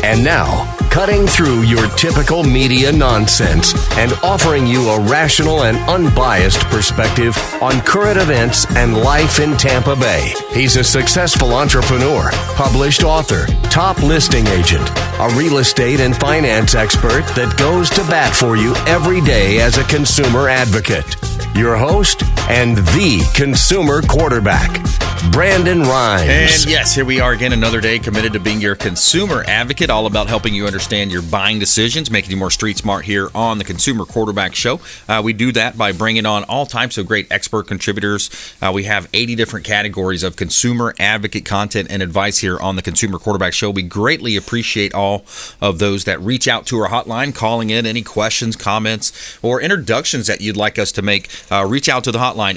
And now, cutting through your typical media nonsense and offering you a rational and unbiased perspective on current events and life in Tampa Bay. He's a successful entrepreneur, published author, top listing agent, a real estate and finance expert that goes to bat for you every day as a consumer advocate. Your host and the consumer quarterback, Brandon Rhymes. And yes, here we are again, another day committed to being your consumer advocate, all about helping you understand your buying decisions, making you more street smart here on the Consumer Quarterback Show. We do that by bringing on all types of great expert contributors. We have 80 different categories of consumer advocate content and advice here on the Consumer Quarterback Show. We greatly appreciate all of those that reach out to our hotline, calling in any questions, comments, or introductions that you'd like us to make. Reach out to the hotline,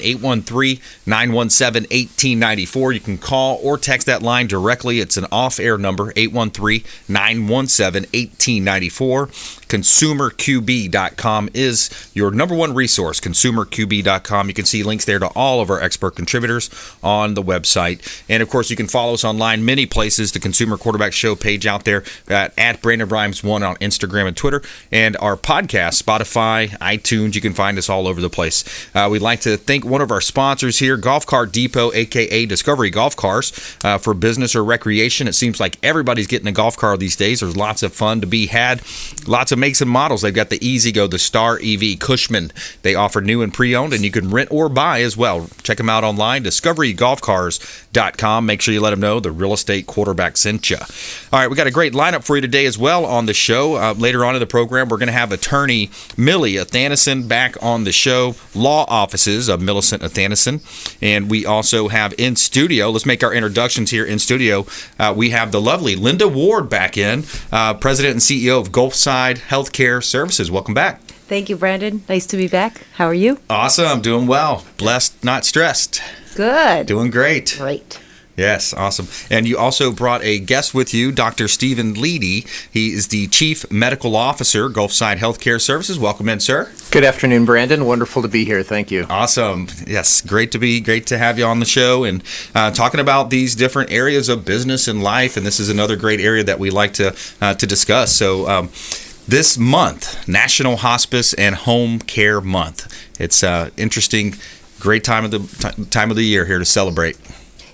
813-917-1894. You can call or text that line directly. It's an off-air number, 813-917-1894. ConsumerQB.com is your number one resource, ConsumerQB.com. You can see links there to all of our expert contributors on the website. And, of course, you can follow us online many places, the Consumer Quarterback Show page out there at Brandon Rhymes1 on Instagram and Twitter. And our podcast, Spotify, iTunes, you can find us all over the place. We'd like to thank one of our sponsors here, Golf Cart Depot, a.k.a. Discovery Golf Cars, for business or recreation. It seems like everybody's getting a golf car these days. There's lots of fun to be had, lots of makes and models. They've got the E-Z-Go, the Star EV, Cushman. They offer new and pre-owned, and you can rent or buy as well. Check them out online, discoverygolfcars.com. Make sure you let them know the real estate quarterback sent you. All right, we got a great lineup for you today as well on the show. Later on in the program, we're going to have attorney Millicent Athanason back on the show, law offices of Millicent Athanason. And we also have in studio, let's make our introductions here in studio. We have the lovely Linda Ward back in, President and CEO of Gulfside Healthcare Services. Welcome back. Thank you, Brandon. Nice to be back. How are you? Awesome. Doing well. Blessed, not stressed. Good. Doing great. Great. Yes, awesome. And you also brought a guest with you, Dr. Stephen Leedy. He is the Chief Medical Officer, Gulfside Healthcare Services. Welcome in, sir. Good afternoon, Brandon. Wonderful to be here. Thank you. Awesome. Yes, great to have you on the show and talking about these different areas of business and life. And this is another great area that we like to discuss. So this month, National Hospice and Home Care Month. It's interesting, great time of the year here to celebrate.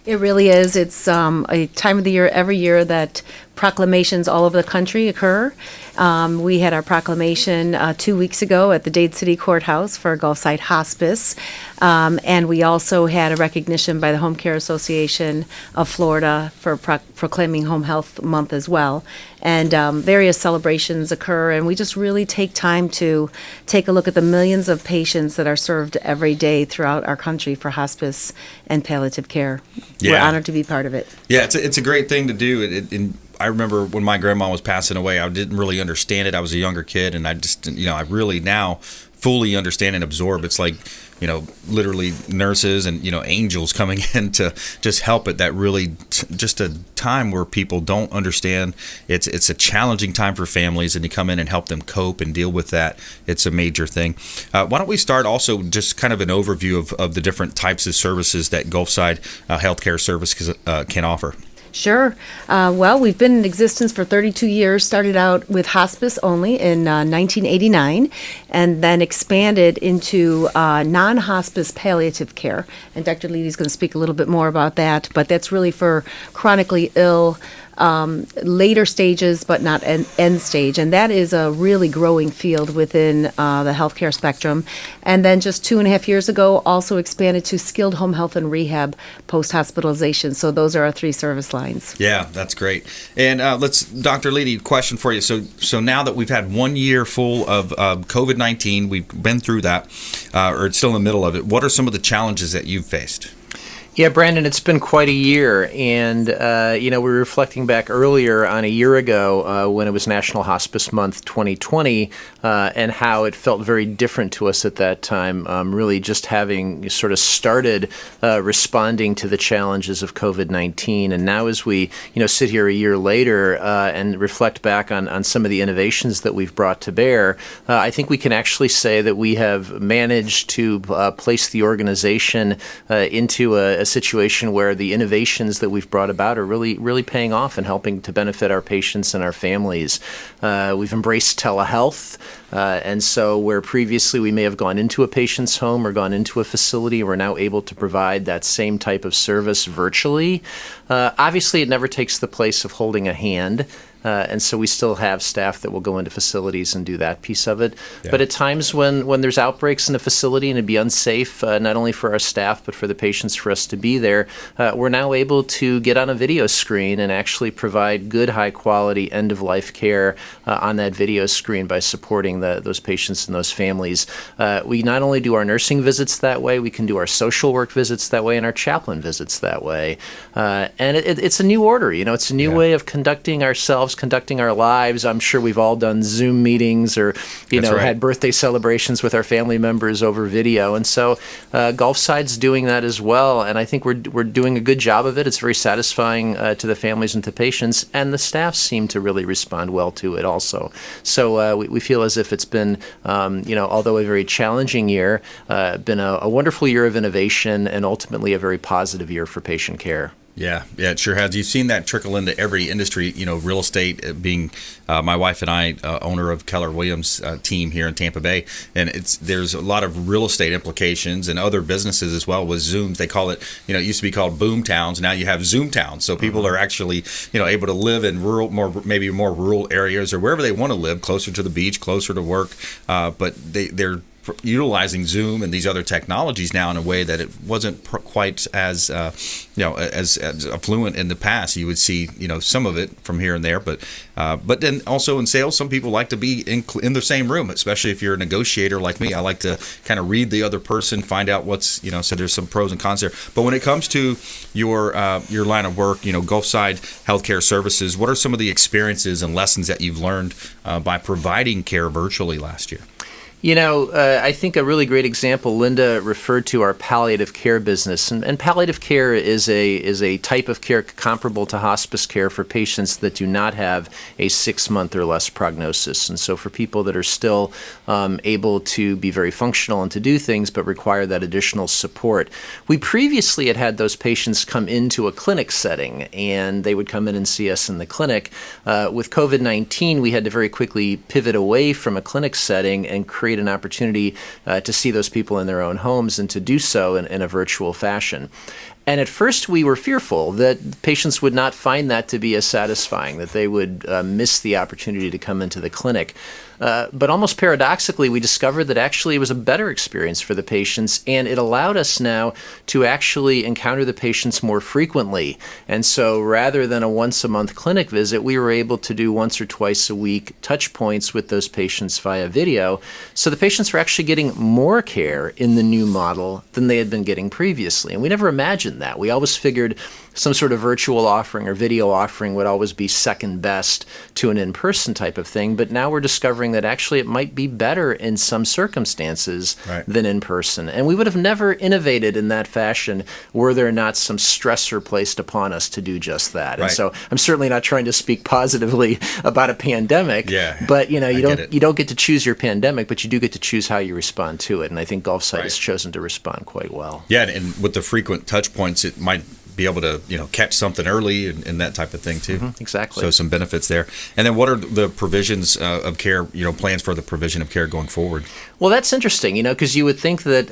It really is. It's a time of the year every year that proclamations all over the country occur. We had our proclamation 2 weeks ago at the Dade City Courthouse for Gulfside Hospice. And we also had a recognition by the Home Care Association of Florida for proclaiming Home Health Month as well. And various celebrations occur, and we just really take time to take a look at the millions of patients that are served every day throughout our country for hospice and palliative care. Yeah. We're honored to be part of it. Yeah, it's a great thing to do. I remember when my grandma was passing away, I didn't really understand it. I was a younger kid, and I just, I really now fully understand and absorb. It's like, literally nurses and, angels coming in to just help it. That really just a time where people don't understand. It's a challenging time for families, and you come in and help them cope and deal with that. It's a major thing. Why don't we start also just kind of an overview of the different types of services that Gulfside Healthcare Service can offer? Sure. Well, we've been in existence for 32 years, started out with hospice only in 1989, and then expanded into non-hospice palliative care. And Dr. Leedy is going to speak a little bit more about that, but that's really for chronically ill, later stages, but not end stage. And that is a really growing field within the healthcare spectrum. And then just 2.5 years ago, also expanded to skilled home health and rehab post-hospitalization. So those are our 3 service lines. Yeah, that's great. And Dr. Leedy, question for you. So now that we've had 1 year full of COVID-19, we've been through that, or it's still in the middle of it. What are some of the challenges that you've faced? Yeah, Brandon, it's been quite a year, and we were reflecting back earlier on a year ago when it was National Hospice Month 2020, and how it felt very different to us at that time, really just having sort of started responding to the challenges of COVID-19. And now as we sit here a year later and reflect back on some of the innovations that we've brought to bear, I think we can actually say that we have managed to place the organization into a a situation where the innovations that we've brought about are really paying off and helping to benefit our patients and our families. We've embraced telehealth. And so where previously we may have gone into a patient's home or gone into a facility, we're now able to provide that same type of service virtually. Obviously, it never takes the place of holding a hand. And so we still have staff that will go into facilities and do that piece of it. Yeah. But at times when there's outbreaks in a facility and it'd be unsafe, not only for our staff, but for the patients for us to be there, we're now able to get on a video screen and actually provide good, high-quality end-of-life care on that video screen by supporting those patients and those families. We not only do our nursing visits that way, we can do our social work visits that way and our chaplain visits that way. And it's a new order. It's a new way of conducting ourselves, conducting our lives. I'm sure we've all done Zoom meetings or, had birthday celebrations with our family members over video. And so Gulfside's doing that as well. And I think we're doing a good job of it. It's very satisfying to the families and to patients. And the staff seem to really respond well to it also. So we feel as if it's been, although a very challenging year, been a wonderful year of innovation and ultimately a very positive year for patient care. Yeah, it sure has. You've seen that trickle into every industry, real estate being my wife and I, owner of Keller Williams team here in Tampa Bay. And there's a lot of real estate implications and other businesses as well with Zooms. They call it, it used to be called boom towns. Now you have Zoom towns. So people are actually, able to live in maybe more rural areas or wherever they want to live, closer to the beach, closer to work. But they're utilizing Zoom and these other technologies now in a way that it wasn't quite as as affluent in the past. You would see some of it from here and there, but then also in sales, some people like to be in the same room, especially if you're a negotiator like me. I like to kind of read the other person, find out what's so there's some pros and cons there. But when it comes to your line of work, Gulfside Healthcare Services, what are some of the experiences and lessons that you've learned by providing care virtually last year? I think a really great example, Linda referred to our palliative care business. And palliative care is a type of care comparable to hospice care for patients that do not have a 6-month or less prognosis. And so for people that are still able to be very functional and to do things but require that additional support. We previously had those patients come into a clinic setting, and they would come in and see us in the clinic. With COVID-19, we had to very quickly pivot away from a clinic setting and create an opportunity to see those people in their own homes and to do so in a virtual fashion. And at first we were fearful that patients would not find that to be as satisfying, that they would miss the opportunity to come into the clinic. But almost paradoxically, we discovered that actually it was a better experience for the patients, and it allowed us now to actually encounter the patients more frequently. And so rather than a once-a-month clinic visit, we were able to do once or twice a week touch points with those patients via video. So the patients were actually getting more care in the new model than they had been getting previously. And we never imagined that. We always figured some sort of virtual offering or video offering would always be second best to an in-person type of thing. But now we're discovering that actually it might be better in some circumstances than in person. And we would have never innovated in that fashion were there not some stressor placed upon us to do just that. And so I'm certainly not trying to speak positively about a pandemic, but you don't get to choose your pandemic, but you do get to choose how you respond to it. And I think Gulfside has chosen to respond quite well. Yeah, and with the frequent touch points, it might be able to catch something early and that type of thing too. Exactly. So some benefits there. And then what are the provisions of care, plans for the provision of care going forward? Well, that's interesting, because you would think that,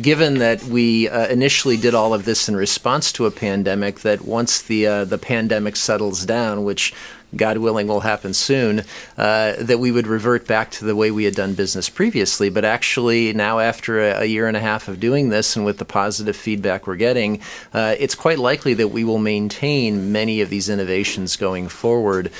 given that we initially did all of this in response to a pandemic, that once the pandemic settles down, which God willing will happen soon, that we would revert back to the way we had done business previously. But actually now after a year and a half of doing this and with the positive feedback we're getting, it's quite likely that we will maintain many of these innovations going forward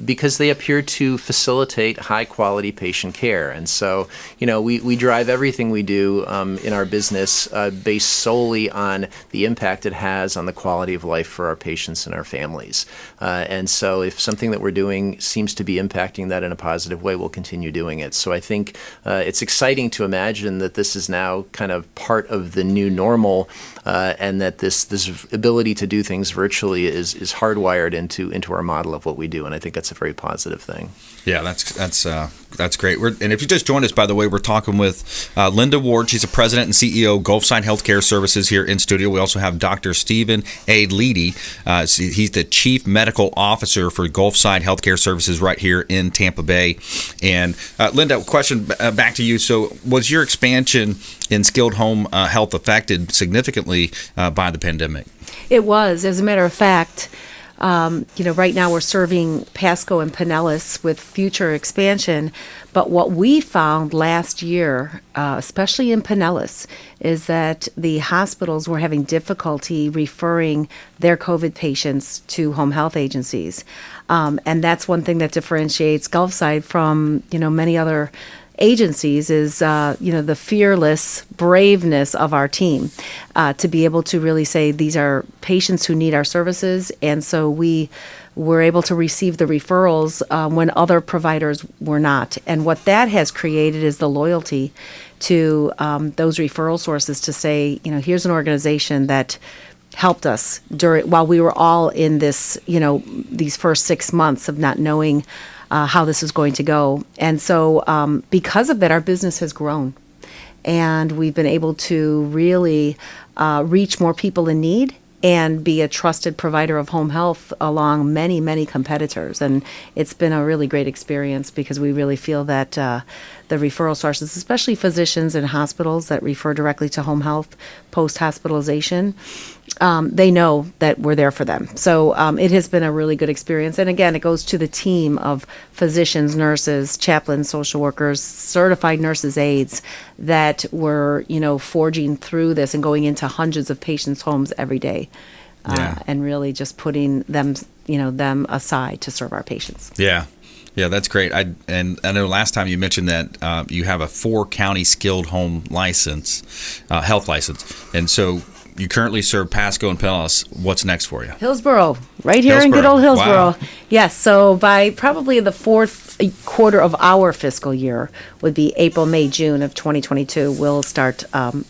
because they appear to facilitate high quality patient care. And so, we drive everything we do in our business based solely on the impact it has on the quality of life for our patients and our families. And so if if something that we're doing seems to be impacting that in a positive way, we'll continue doing it. So I think it's exciting to imagine that this is now kind of part of the new normal, and that this ability to do things virtually is hardwired into our model of what we do. And I think that's a very positive thing. Yeah, that's great. And if you just joined us, by the way, we're talking with Linda Ward. She's the president and CEO of Gulfside Healthcare Services here in studio. We also have Dr. Stephen A. Leedy. He's the chief medical officer for Gulfside Healthcare Services right here in Tampa Bay. And Linda, question back to you. So was your expansion in skilled home health affected significantly by the pandemic? It was. As a matter of fact, right now we're serving Pasco and Pinellas with future expansion. But what we found last year, especially in Pinellas, is that the hospitals were having difficulty referring their COVID patients to home health agencies. And that's one thing that differentiates Gulfside from, many other agencies is, the fearless braveness of our team to be able to really say these are patients who need our services. And so we were able to receive the referrals when other providers were not. And what that has created is the loyalty to those referral sources to say, here's an organization that helped us while we were all in this, these first 6 months of not knowing how this is going to go. And so because of that, our business has grown. And we've been able to really reach more people in need and be a trusted provider of home health along many, many competitors. And it's been a really great experience because we really feel that the referral sources, especially physicians and hospitals that refer directly to home health post-hospitalization, they know that we're there for them. So it has been a really good experience. And again, it goes to the team of physicians, nurses, chaplains, social workers, certified nurses aides that were, forging through this and going into hundreds of patients' homes every day. And really just putting them aside to serve our patients. Yeah, that's great. I know last time you mentioned that you have a 4-county skilled home license, health license, and so you currently serve Pasco and Pinellas. What's next for you? Hillsborough, right here in good old Hillsborough. Wow. Yes, so by probably the fourth quarter of our fiscal year would be April, May, June of 2022, we'll start,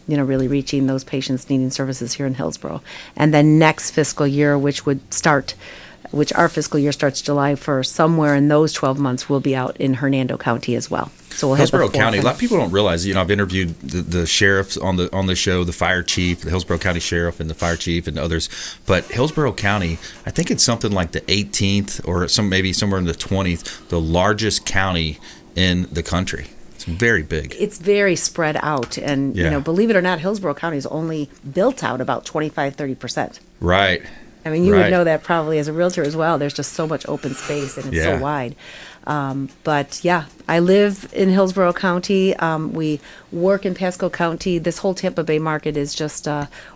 really reaching those patients needing services here in Hillsborough. And then next fiscal year, which our fiscal year starts July 1st, somewhere in those 12 months, we'll be out in Hernando County as well. So we'll Hillsborough County. A lot of people don't realize. I've interviewed the sheriffs on the show, the fire chief, the Hillsborough County sheriff, and the fire chief, and others. But Hillsborough County, I think it's something like the 18th or maybe somewhere in the 20th, the largest county in the country. It's very big. It's very spread out, and believe it or not, Hillsborough County is only built out about 25-30%. Right. I mean, you would know that probably as a realtor as well. There's just so much open space, and it's so wide. But yeah, I live in Hillsborough County. We work in Pasco County. This whole Tampa Bay market is just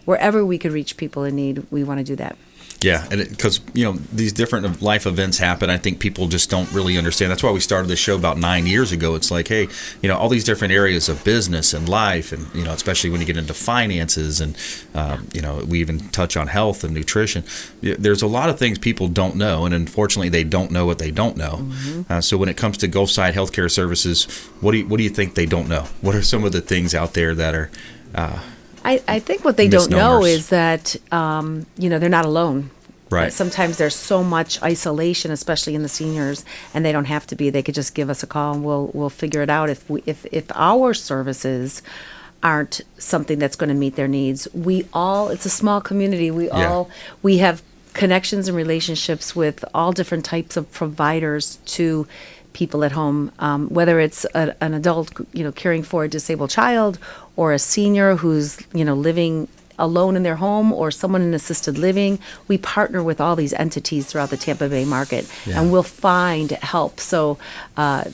wherever we could reach people in need, we want to do that. Yeah, and because these different life events happen, I think people just don't really understand. That's why we started this show about 9 years ago. It's like, hey, all these different areas of business and life, and especially when you get into finances, and we even touch on health and nutrition. There's a lot of things people don't know, and unfortunately, they don't know what they don't know. Mm-hmm. So when it comes to Gulfside Healthcare Services, what do you think they don't know? What are some of the things out there that are I think what they don't know is that, they're not alone. Right. Sometimes there's so much isolation, especially in the seniors, and they don't have to be. They could just give us a call, and we'll figure it out. If our services aren't something that's going to meet their needs, it's a small community. We have connections and relationships with all different types of providers to people at home, whether it's an adult, caring for a disabled child, or a senior who's, living alone in their home, or someone in assisted living. We partner with all these entities throughout the Tampa Bay market, and we'll find help. So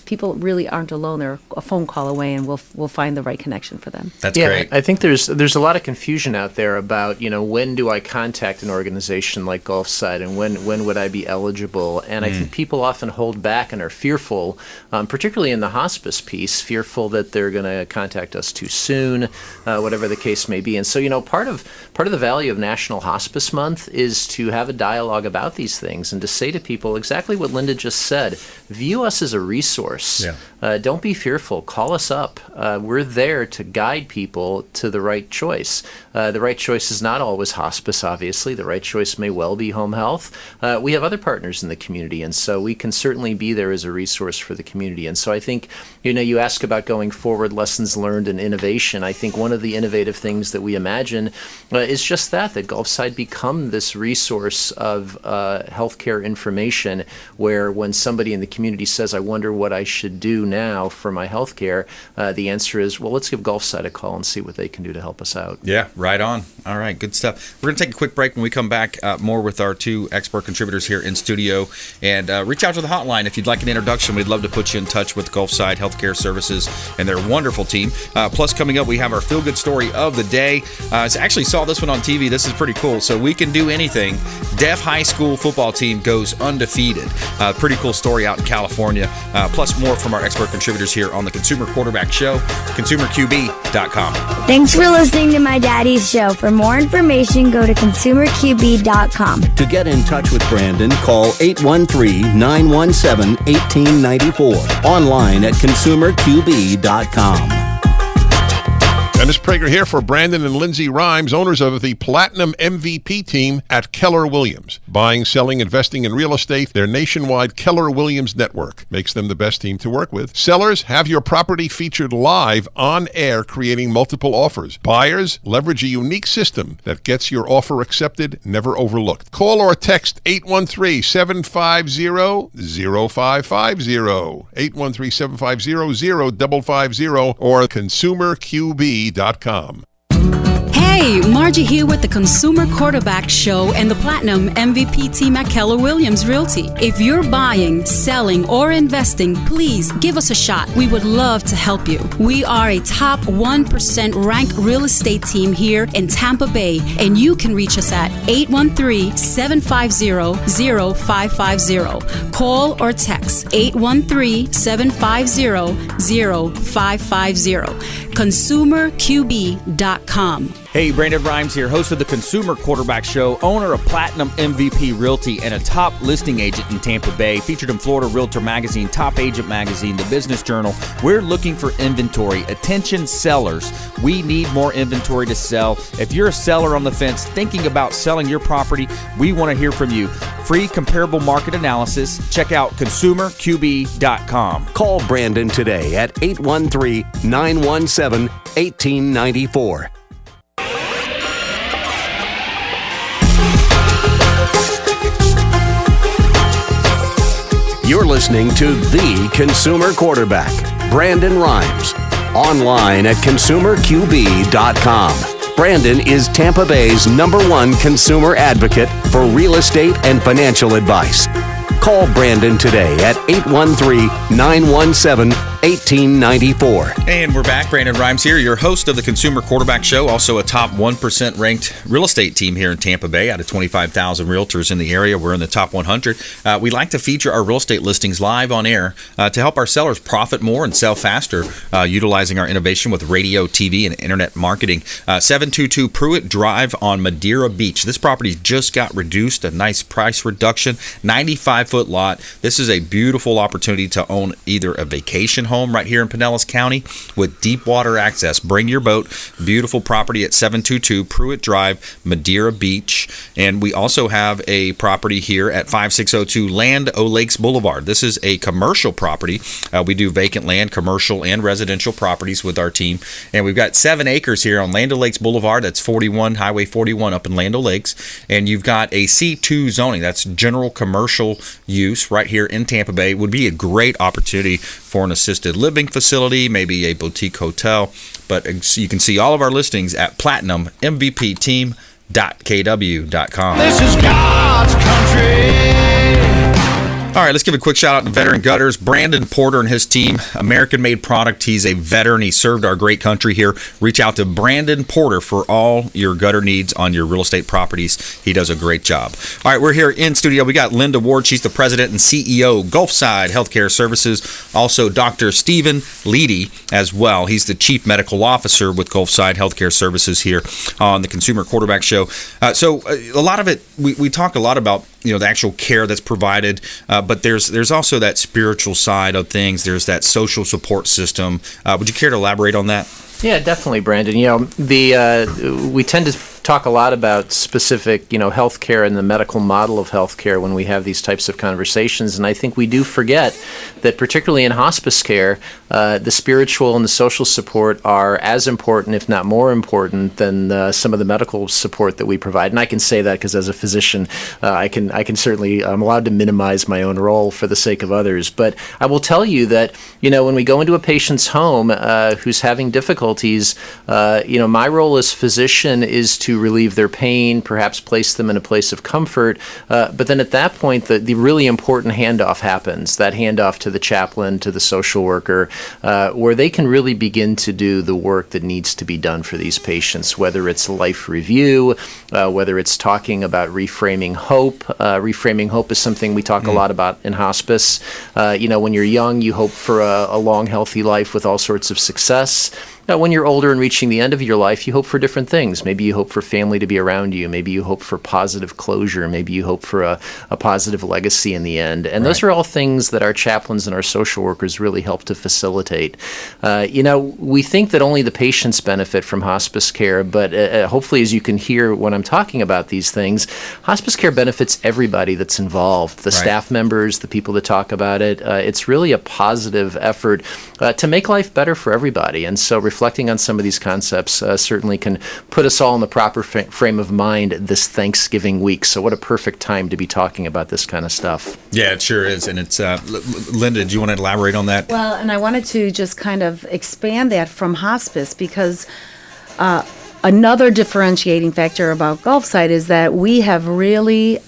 people really aren't alone. They're a phone call away, and we'll find the right connection for them. That's great. I think there's a lot of confusion out there about, when do I contact an organization like Gulfside, and when would I be eligible? And I think people often hold back and are fearful, particularly in the hospice piece, fearful that they're going to contact us too soon, whatever the case may be. And so, part of of the value of National Hospice Month is to have a dialogue about these things and to say to people exactly what Linda just said. View us as a resource. Yeah. Don't be fearful. Call us up. We're there to guide people to the right choice. The right choice is not always hospice, obviously. The right choice may well be home health. We have other partners in the community, and so we can certainly be there as a resource for the community. And so I think, you ask about going forward, lessons learned and innovation. I think one of the innovative things that we imagine is just that Gulfside become this resource of healthcare information where when somebody in the community says, I wonder what I should do now for my healthcare, the answer is, well, let's give Gulfside a call and see what they can do to help us out. Yeah, right on. All right, good stuff. We're going to take a quick break. When we come back, more with our two expert contributors here in studio. And reach out to the hotline if you'd like an introduction. We'd love to put you in touch with Gulfside Healthcare Services and their wonderful team. Plus, coming up, we have our feel-good story of the day. I actually saw this one on TV. This is pretty cool. So we can do anything. Deaf high school football team goes undefeated. Pretty cool story out in California. Plus, more from our expert contributors here on the Consumer Quarterback Show, consumerqb.com. Thanks for listening to my daddy's show. For more information, go to consumerqb.com. To get in touch with Brandon, call 813-917-1894. Online at consumerqb.com. Dennis Prager here for Brandon and Lindsay Rhymes, owners of the Platinum MVP team at Keller Williams. Buying, selling, investing in real estate, their nationwide Keller Williams network makes them the best team to work with. Sellers, have your property featured live on air, creating multiple offers. Buyers, leverage a unique system that gets your offer accepted, never overlooked. Call or text 813-750-0550, 813-750-0550, or consumerqb.com. Hey, Margie here with the Consumer Quarterback Show and the Platinum MVP team at Keller Williams Realty. If you're buying, selling, or investing, please give us a shot. We would love to help you. We are a top 1% ranked real estate team here in Tampa Bay, and you can reach us at 813-750-0550. Call or text 813-750-0550. ConsumerQB.com. Hey, Brandon Rhymes here, host of the Consumer Quarterback Show, owner of Platinum MVP Realty, and a top listing agent in Tampa Bay, featured in Florida Realtor Magazine, Top Agent Magazine, The Business Journal. We're looking for inventory. Attention sellers, we need more inventory to sell. If you're a seller on the fence thinking about selling your property, we want to hear from you. Free comparable market analysis. Check out consumerqb.com. Call Brandon today at 813-917-1894. You're listening to The Consumer Quarterback, Brandon Rhymes. Online at consumerqb.com. Brandon is Tampa Bay's #1 consumer advocate for real estate and financial advice. Call Brandon today at 813-917-1894. And we're back. Brandon Rhymes here, your host of the Consumer Quarterback Show, also a top 1% ranked real estate team here in Tampa Bay. Out of 25,000 realtors in the area, we're in the top 100. We like to feature our real estate listings live on air to help our sellers profit more and sell faster, utilizing our innovation with radio, TV, and internet marketing. 722 Pruitt Drive on Madeira Beach. This property just got reduced, a nice price reduction, 95-foot lot. This is a beautiful opportunity to own either a vacation home right here in Pinellas County with deep water access. Bring your boat. Beautiful property at 722 Pruitt Drive, Madeira Beach. And we also have a property here at 5602 Land O'Lakes Boulevard. This is a commercial property. We do vacant land, commercial, and residential properties with our team. And we've got 7 acres here on Land O'Lakes Boulevard. That's 41, Highway 41 up in Land O'Lakes. And you've got a C2 zoning. That's general commercial use right here in Tampa Bay. Would be a great opportunity for an assisted living facility, maybe a boutique hotel. But you can see all of our listings at platinummvpteam.kw.com. This is God's country. All right, let's give a quick shout out to Veteran Gutters. Brandon Porter and his team, American-made product. He's a veteran. He served our great country here. Reach out to Brandon Porter for all your gutter needs on your real estate properties. He does a great job. All right, we're here in studio. We got Linda Ward. She's the president and CEO, Gulfside Healthcare Services. Also, Dr. Stephen Leedy as well. He's the chief medical officer with Gulfside Healthcare Services here on the Consumer Quarterback Show. So a lot of it, we talk a lot about the actual care that's provided, but there's also that spiritual side of things. There's that social support system. Would you care to elaborate on that? Yeah, definitely, Brandon. We tend to talk a lot about specific, healthcare and the medical model of healthcare when we have these types of conversations. And I think we do forget that, particularly in hospice care, the spiritual and the social support are as important, if not more important, than some of the medical support that we provide. And I can say that because as a physician, I can certainly, I'm allowed to minimize my own role for the sake of others. But I will tell you that, when we go into a patient's home who's having difficulties, my role as physician is to relieve their pain, perhaps place them in a place of comfort. But then at that point, the really important handoff happens, that handoff to the chaplain, to the social worker, where they can really begin to do the work that needs to be done for these patients, whether it's life review, whether it's talking about reframing hope. Reframing hope is something we talk a lot about in hospice. When you're young, you hope for a long, healthy life with all sorts of success. When you're older and reaching the end of your life, you hope for different things. Maybe you hope for family to be around you. Maybe you hope for positive closure. Maybe you hope for a positive legacy in the end. And those are all things that our chaplains and our social workers really help to facilitate. We think that only the patients benefit from hospice care, but hopefully as you can hear when I'm talking about these things, hospice care benefits everybody that's involved, the staff members, the people that talk about it. It's really a positive effort to make life better for everybody. And so reflecting on some of these concepts certainly can put us all in the proper frame of mind this Thanksgiving week. So what a perfect time to be talking about this kind of stuff. Yeah, it sure is. And it's, Linda, do you want to elaborate on that? Well, and I wanted to just kind of expand that from hospice because another differentiating factor about Gulfside is that we have really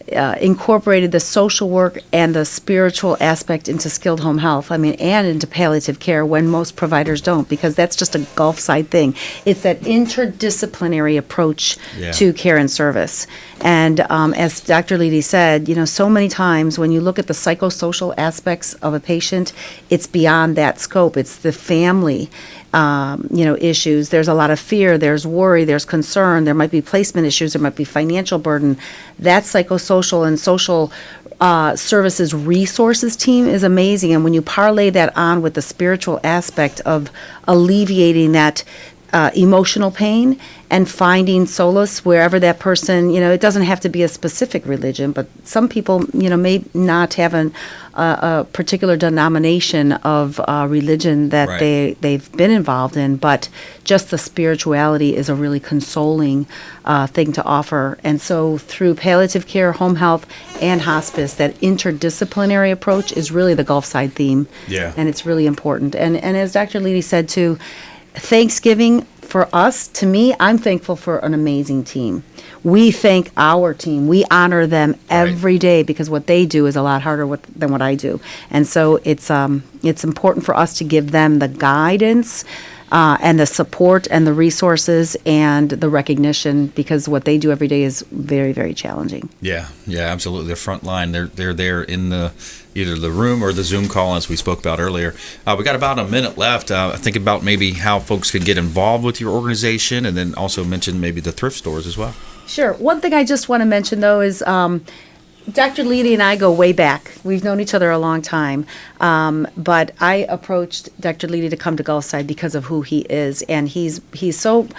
incorporated the social work and the spiritual aspect into skilled home health, and into palliative care when most providers don't, because that's just a Gulfside thing. It's that interdisciplinary approach to care and service. And as Dr. Leedy said, so many times when you look at the psychosocial aspects of a patient, it's beyond that scope. It's the family issues. There's a lot of fear, there's worry, there's concern, there might be placement issues, there might be financial burden. That psychosocial and social services resources team is amazing. And when you parlay that on with the spiritual aspect of alleviating that emotional pain and finding solace wherever that person, it doesn't have to be a specific religion, but some people, may not have a particular denomination of religion that they've been involved in, but just the spirituality is a really consoling thing to offer. And so through palliative care, home health, and hospice, that interdisciplinary approach is really the Gulfside theme. Yeah. And it's really important. And as Dr. Leedy said too, Thanksgiving for us, to me, I'm thankful for an amazing team. We thank our team. We honor them every day because what they do is a lot harder than what I do. And so it's important for us to give them the guidance and the support and the resources and the recognition, because what they do every day is very, very challenging. Yeah, absolutely. The front line, they're there in either the room or the Zoom call, as we spoke about earlier. We got about a minute left. Think about maybe how folks can get involved with your organization, and then also mention maybe the thrift stores as well. Sure. One thing I just want to mention, though, is Dr. Leedy and I go way back. We've known each other a long time. But I approached Dr. Leedy to come to Gulfside because of who he is. And he's so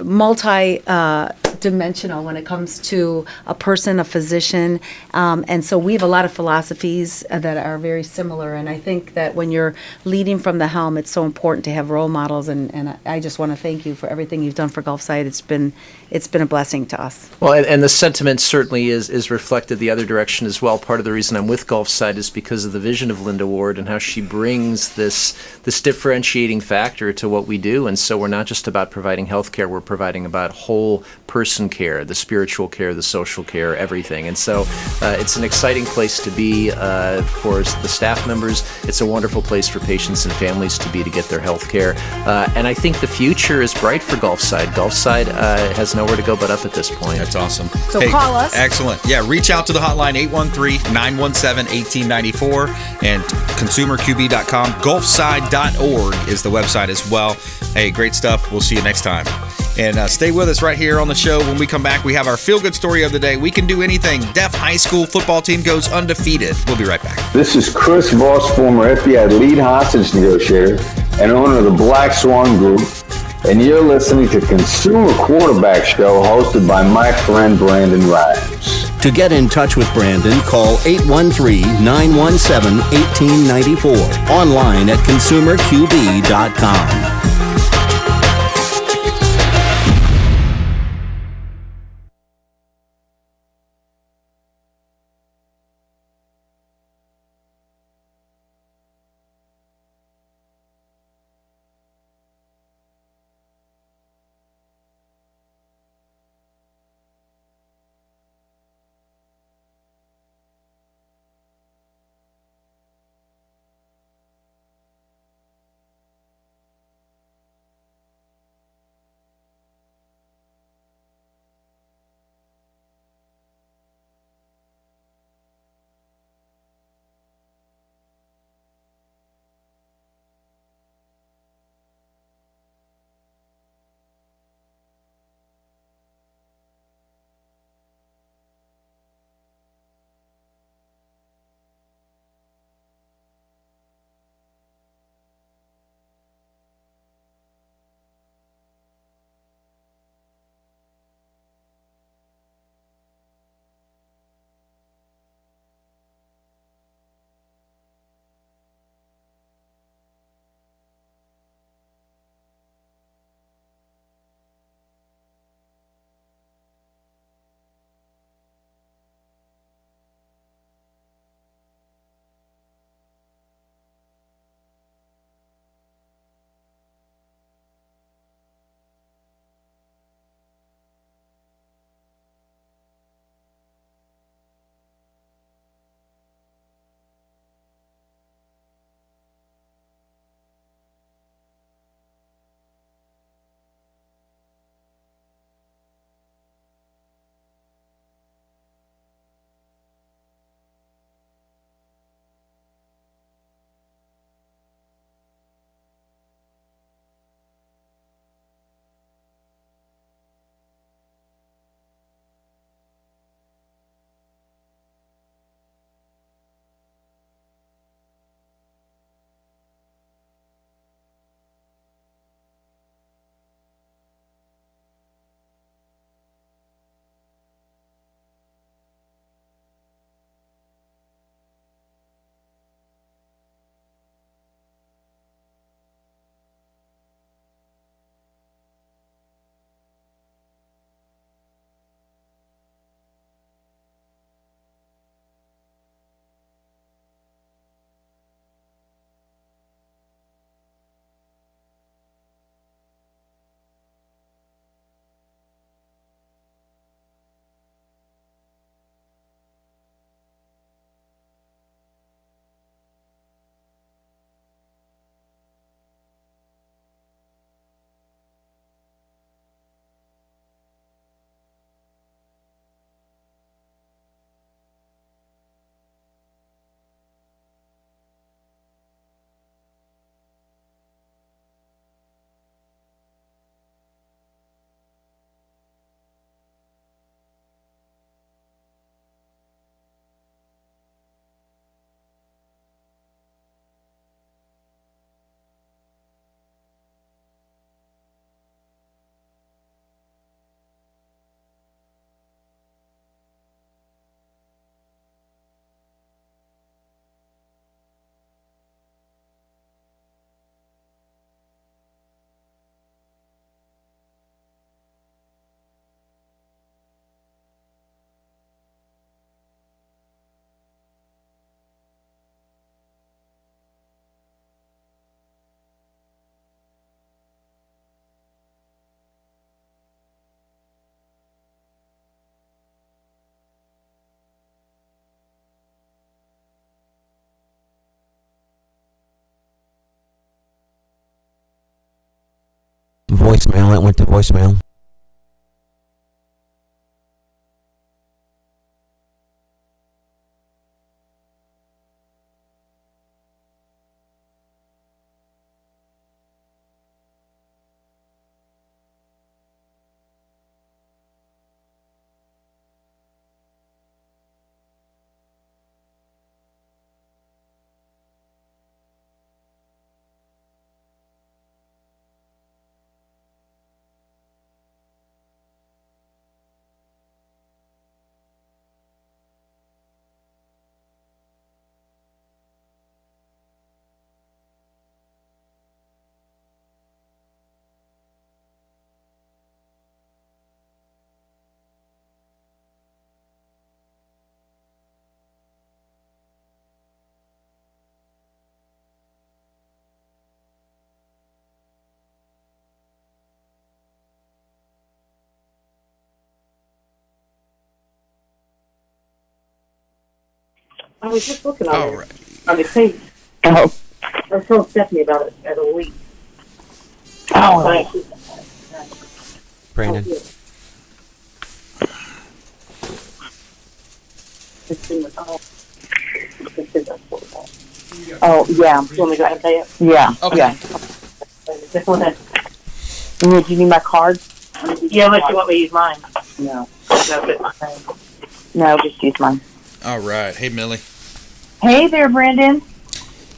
multi-dimensional when it comes to a person, a physician. And so we have a lot of philosophies that are very similar. And I think that when you're leading from the helm, it's so important to have role models. And I just want to thank you for everything you've done for Gulfside. It's been a blessing to us. Well, and the sentiment certainly is reflected the other direction as well. Part of the reason I'm with Gulfside is because of the vision of Linda Ward and how she brings this differentiating factor to what we do. And so we're not just about providing health care, we're providing about whole person care, the spiritual care, the social care, everything. And so it's an exciting place to be for the staff members. It's a wonderful place for patients and families to be to get their health care. And I think the future is bright for Gulfside. Gulfside has nowhere to go but up at this point. That's awesome. So call us. Excellent. Yeah, reach out to the hotline 813-917-1894 and consumerqb.com. Gulfside.org is the website as well. Hey, great stuff. We'll see you next time. And stay with us right here on the show. When we come back, we have our feel-good story of the day. We can do anything. Deaf high school football team goes undefeated. We'll be right back. This is Chris Voss, former FBI lead hostage negotiator and owner of the Black Swan Group, and you're listening to Consumer Quarterback Show hosted by my friend Brandon Rhymes. To get in touch with Brandon, call 813-917-1894. Online at consumerqb.com. voicemail. It went to voicemail. I was just looking on right. on the page. Oh. I told Stephanie about it at a week. Oh. Brandon. Oh, yeah. You want me to go ahead and pay it? Yeah. Okay. Yeah. Just one that. Do you need my card? Yeah, unless you want me to use mine. No. No, No, just use mine. All right. Hey, Millie. Hey there, Brandon.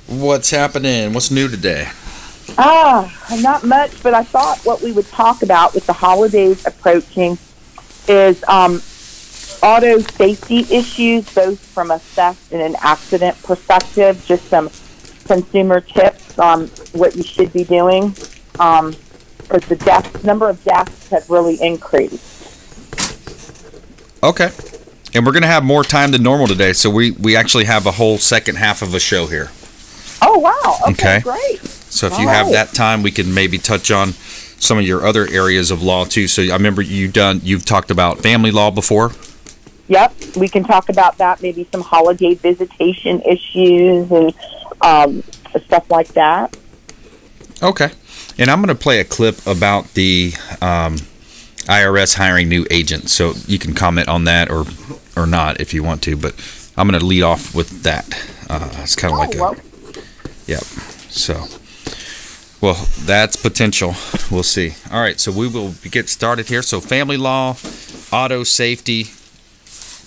What's happening? What's new today? Not much, but I thought what we would talk about with the holidays approaching is auto safety issues, both from a theft and an accident perspective, just some consumer tips on what you should be doing, because the number of deaths have really increased. Okay. And we're going to have more time than normal today, so we actually have a whole second half of a show here. Oh, wow. Okay. Great. So if you have that time, we can maybe touch on some of your other areas of law, too. So I remember you've talked about family law before. Yep, we can talk about that, maybe some holiday visitation issues and stuff like that. Okay. And I'm going to play a clip about the IRS hiring new agents, so you can comment on that or not if you want to, but I'm going to lead off with that. It's kind of yep. So, well, that's potential. We'll see. All right, so we will get started here. So family law, auto safety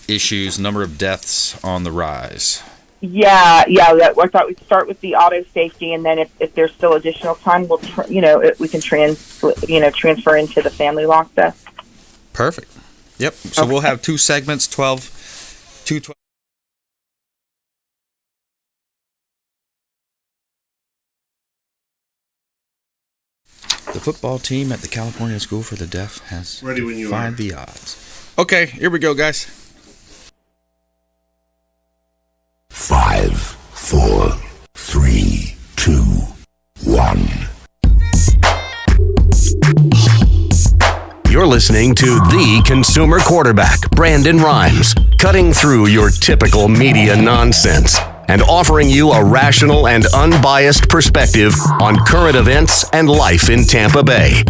issues, number of deaths on the rise. Yeah. I thought we'd start with the auto safety, and then if there's still additional time, we'll we can transfer into the family law stuff. Perfect. Yep. So we'll have two segments, 12. The football team at the California School for the Deaf has Ready when you defied the odds. Okay, here we go, guys. 5, 4, 3, 2, 1. You're listening to the consumer quarterback, Brandon Rhymes, cutting through your typical media nonsense and offering you a rational and unbiased perspective on current events and life in Tampa Bay.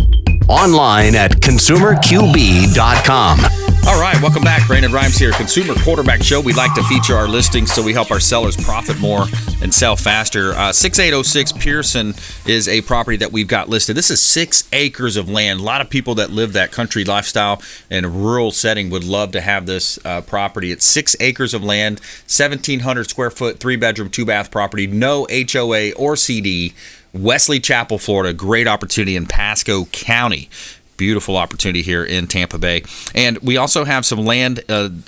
Online at consumerqb.com. All right, welcome back. Brandon Rhymes here, Consumer Quarterback Show. We like to feature our listings so we help our sellers profit more and sell faster. 6806 Pearson is a property that we've got listed. This is 6 acres of land. A lot of people that live that country lifestyle in a rural setting would love to have this property. It's 6 acres of land, 1,700 square foot, 3-bedroom, 2-bath property, no HOA or CD. Wesley Chapel, Florida. Great opportunity in Pasco County. Beautiful opportunity here in Tampa Bay. And we also have some land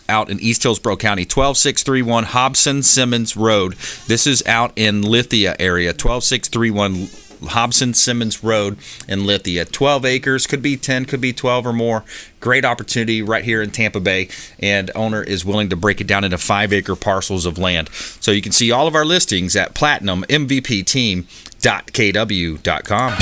out in East Hillsborough County, 12631 Hobson Simmons Road. This is out in Lithia area, 12631 Hobson Simmons Road in Lithia. 12 acres, could be 10, could be 12 or more. Great opportunity right here in Tampa Bay, and owner is willing to break it down into 5-acre parcels of land. So you can see all of our listings at platinummvpteam.kw.com.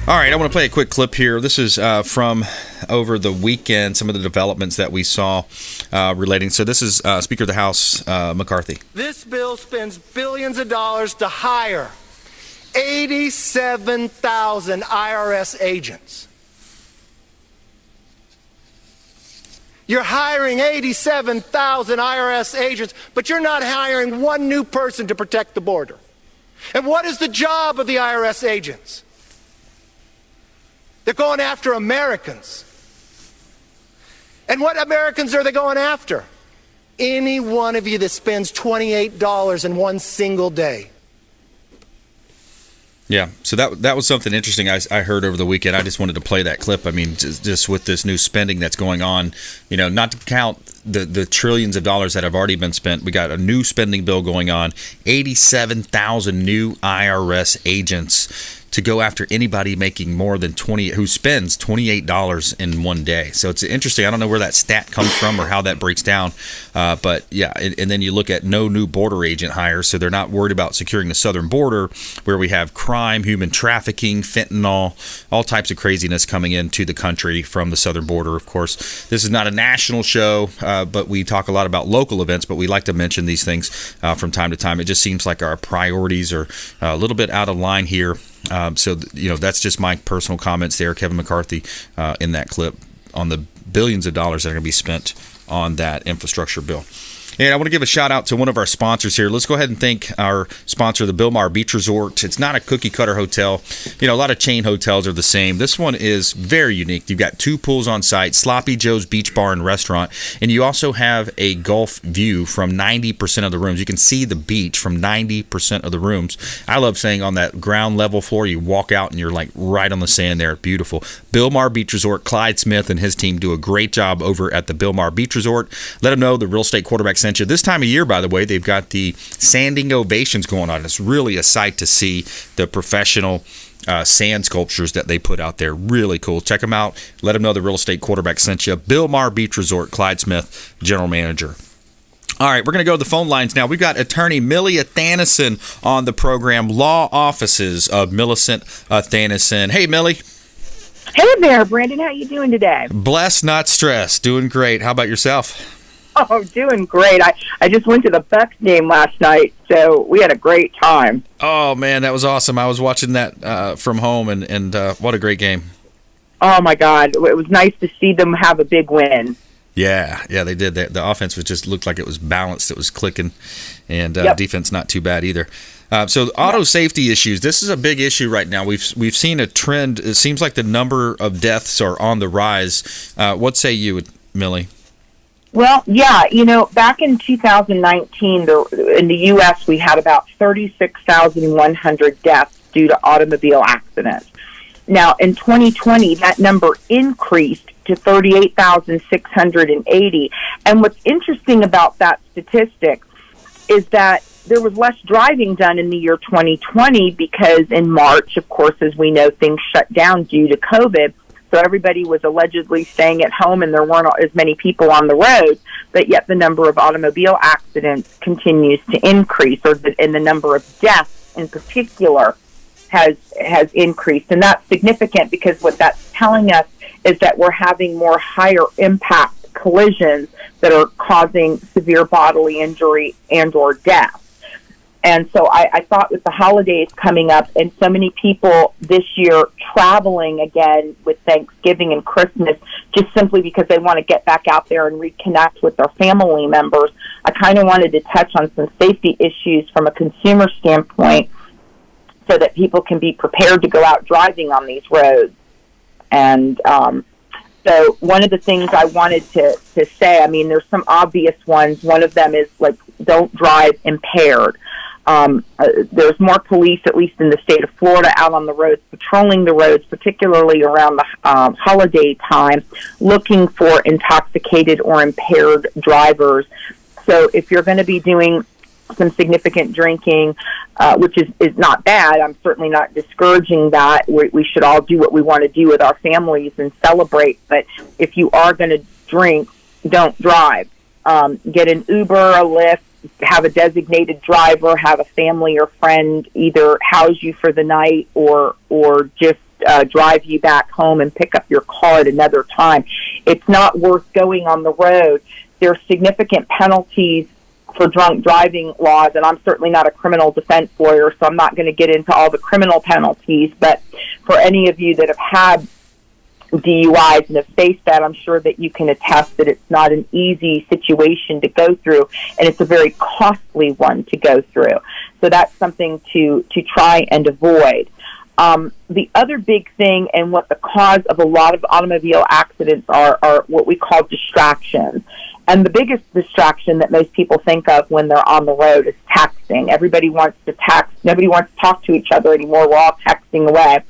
All right, I want to play a quick clip here. This is from over the weekend, some of the developments that we saw relating. So this is Speaker of the House, McCarthy. This bill spends billions of dollars to hire 87,000 IRS agents. You're hiring 87,000 IRS agents, but you're not hiring one new person to protect the border. And what is the job of the IRS agents? They're going after Americans. And what Americans are they going after? Any one of you that spends $28 in one single day. Yeah, so that was something interesting I heard over the weekend. I just wanted to play that clip. I mean, just with this new spending that's going on, not to count the trillions of dollars that have already been spent. We got a new spending bill going on, 87,000 new IRS agents to go after anybody making more than who spends $28 in one day. So it's interesting. I don't know where that stat comes from or how that breaks down. But yeah, and then you look at no new border agent hires. So they're not worried about securing the southern border where we have crime, human trafficking, fentanyl, all types of craziness coming into the country from the southern border. Of course, this is not a national show, but we talk a lot about local events, but we like to mention these things from time to time. It just seems like our priorities are a little bit out of line here. So that's just my personal comments there, Kevin McCarthy, in that clip on the billions of dollars that are going to be spent on that infrastructure bill. And I want to give a shout out to one of our sponsors here. Let's go ahead and thank our sponsor, the Bilmar Beach Resort. It's not a cookie cutter hotel. A lot of chain hotels are the same. This one is very unique. You've got 2 pools on site, Sloppy Joe's Beach Bar and Restaurant, and you also have a Gulf view from 90% of the rooms. You can see the beach from 90% of the rooms. I love saying on that ground level floor, you walk out and you're like right on the sand there. Beautiful. Bilmar Beach Resort, Clyde Smith and his team do a great job over at the Bilmar Beach Resort. Let them know the Real Estate Quarterback sent you. This time of year, by the way, they've got the standing ovations going on. It's really a sight to see the professional sand sculptures that they put out there. Really cool. Check them out. Let them know the Real Estate Quarterback sent you. Bilmar Beach Resort, Clyde Smith, General Manager. All right, we're going to go to the phone lines now. We've got attorney Millie Athanason on the program, Law Offices of Millicent Athanason. Hey, Millie. Hey there, Brandon. How you doing today? Blessed, not stressed. Doing great. How about yourself? Oh, doing great. I just went to the Bucks game last night, so we had a great time. Oh, man, that was awesome. I was watching that from home, and what a great game. Oh, my God. It was nice to see them have a big win. Yeah, they did. The offense just looked like it was balanced. It was clicking, and defense not too bad either. So auto safety issues. This is a big issue right now. We've seen a trend. It seems like the number of deaths are on the rise. What say you, Millie? Well, yeah, back in 2019, in the U.S., we had about 36,100 deaths due to automobile accidents. Now, in 2020, that number increased to 38,680. And what's interesting about that statistic is that there was less driving done in the year 2020 because in March, of course, as we know, things shut down due to COVID. So everybody was allegedly staying at home and there weren't as many people on the road, but yet the number of automobile accidents continues to increase, and the number of deaths in particular has increased. And that's significant because what that's telling us is that we're having more higher impact collisions that are causing severe bodily injury and or death. And so I thought with the holidays coming up and so many people this year traveling again with Thanksgiving and Christmas, just simply because they want to get back out there and reconnect with their family members, I kind of wanted to touch on some safety issues from a consumer standpoint so that people can be prepared to go out driving on these roads. And so one of the things I wanted to say, I mean, there's some obvious ones. One of them is, like, don't drive impaired. There's more police, at least in the state of Florida, out on the roads, patrolling the roads, particularly around the holiday time, looking for intoxicated or impaired drivers. So if you're going to be doing some significant drinking, which is not bad, I'm certainly not discouraging that. We should all do what we want to do with our families and celebrate. But if you are going to drink, don't drive. Get an Uber, a Lyft, have a designated driver, have a family or friend either house you for the night or just drive you back home and pick up your car at another time. It's not worth going on the road. There are significant penalties for drunk driving laws, and I'm certainly not a criminal defense lawyer, so I'm not going to get into all the criminal penalties, but for any of you that have had DUIs and have faced that, I'm sure that you can attest that it's not an easy situation to go through, and it's a very costly one to go through. So that's something to try and avoid. The other big thing, and what the cause of a lot of automobile accidents are what we call distractions. And the biggest distraction that most people think of when they're on the road is texting. Everybody wants to text. Nobody wants to talk to each other anymore. We're all texting away.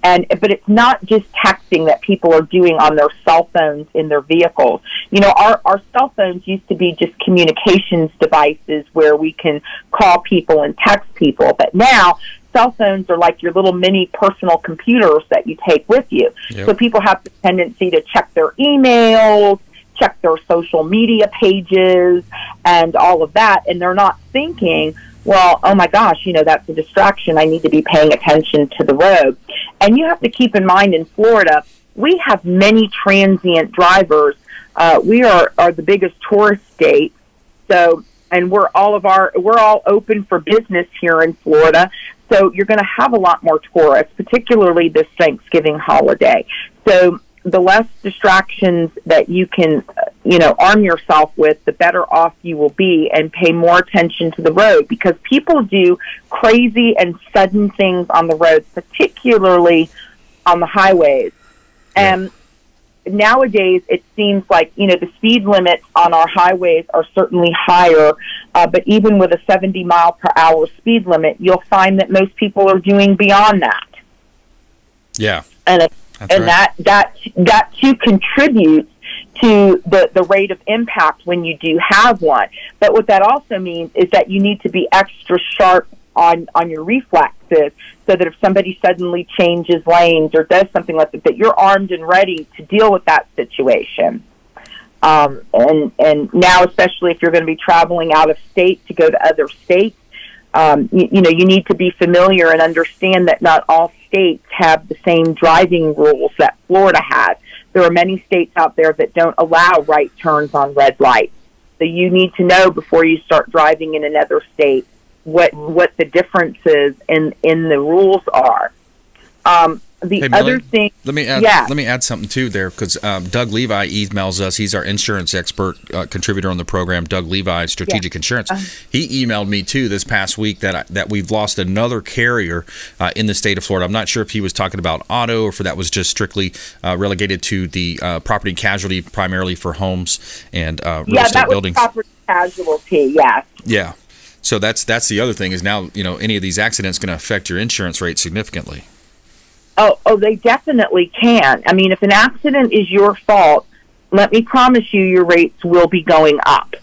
But it's not just texting that people are doing on their cell phones in their vehicles. You know, our cell phones used to be just communications devices where we can call people and text people. But now, cell phones are like your little mini personal computers that you take with you. Yep. So people have the tendency to check their emails, check their social media pages, and all of that, and they're not thinking, well, oh my gosh, you know, that's a distraction. I need to be paying attention to the road. And you have to keep in mind, in Florida, we have many transient drivers. We are the biggest tourist state, so, and we're all open for business here in Florida. So you're going to have a lot more tourists, particularly this Thanksgiving holiday. So the less distractions that you can, arm yourself with, the better off you will be, and pay more attention to the road, because people do crazy and sudden things on the roads, particularly on the highways. And nowadays it seems like, the speed limits on our highways are certainly higher, but even with a 70 mile per hour speed limit, you'll find that most people are doing beyond that. Yeah. That too contributes to the rate of impact when you do have one. But what that also means is that you need to be extra sharp on your reflexes, so that if somebody suddenly changes lanes or does something like that you're armed and ready to deal with that situation. And now, especially if you're going to be traveling out of state to go to other states, you need to be familiar and understand that not all states have the same driving rules that Florida has. There are many states out there that don't allow right turns on red lights. So you need to know before you start driving in another state what the differences in the rules are. Other thing, let me add something too there, because Doug Levi emails us. He's our insurance expert contributor on the program. Doug Levi, Strategic Insurance. He emailed me too this past week that we've lost another carrier in the state of Florida. I'm not sure if he was talking about auto or if that was just strictly relegated to the property and casualty, primarily for homes and real estate buildings. Yeah, that was property casualty. Yes. Yeah. So that's the other thing is now any of these accidents going to affect your insurance rate significantly. Oh, they definitely can. I mean, if an accident is your fault, let me promise you, your rates will be going up.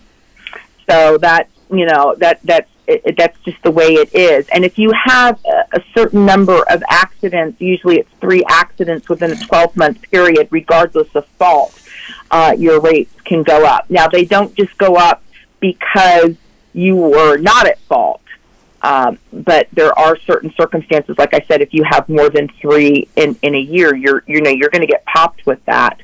So that's just the way it is. And if you have a certain number of accidents, usually it's 3 accidents within a 12-month period, regardless of fault, your rates can go up. Now, they don't just go up because you were not at fault. But there are certain circumstances, like I said, if you have more than 3 in a year, you're going to get popped with that.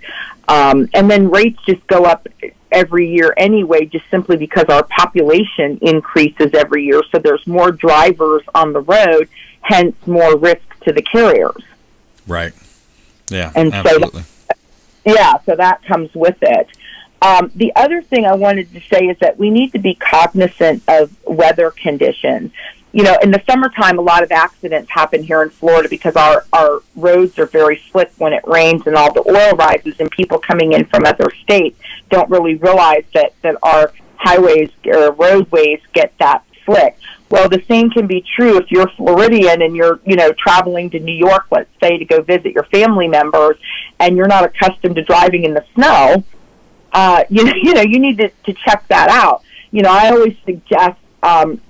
And then rates just go up every year anyway, just simply because our population increases every year. So there's more drivers on the road, hence more risk to the carriers. Right. Yeah. And absolutely. So that comes with it. The other thing I wanted to say is that we need to be cognizant of weather conditions. In the summertime, a lot of accidents happen here in Florida because our roads are very slick when it rains and all the oil rises, and people coming in from other states don't really realize that our highways or roadways get that slick. Well, the same can be true if you're Floridian and you're, traveling to New York, let's say, to go visit your family members, and you're not accustomed to driving in the snow. You need to check that out. I always suggest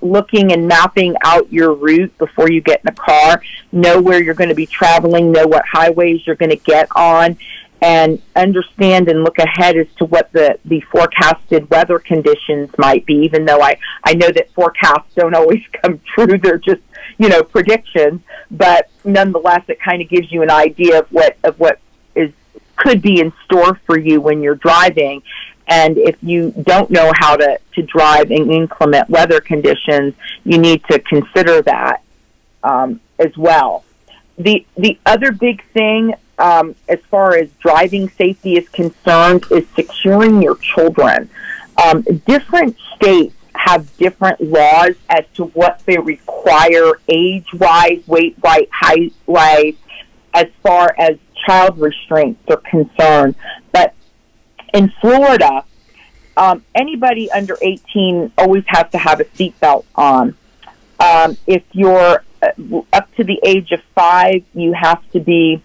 looking and mapping out your route before you get in a car. Know where you're going to be traveling, know what highways you're going to get on, and understand and look ahead as to what the forecasted weather conditions might be, even though I know that forecasts don't always come true. They're just, predictions. But nonetheless, it kind of gives you an idea of what could be in store for you when you're driving. And if you don't know how to drive in inclement weather conditions, you need to consider that as well. The other big thing as far as driving safety is concerned is securing your children. Different states have different laws as to what they require age-wise, weight-wise, height-wise, as far as child restraints are concerned. But in Florida, anybody under 18 always has to have a seatbelt on. If you're up to the age of 5, you have to be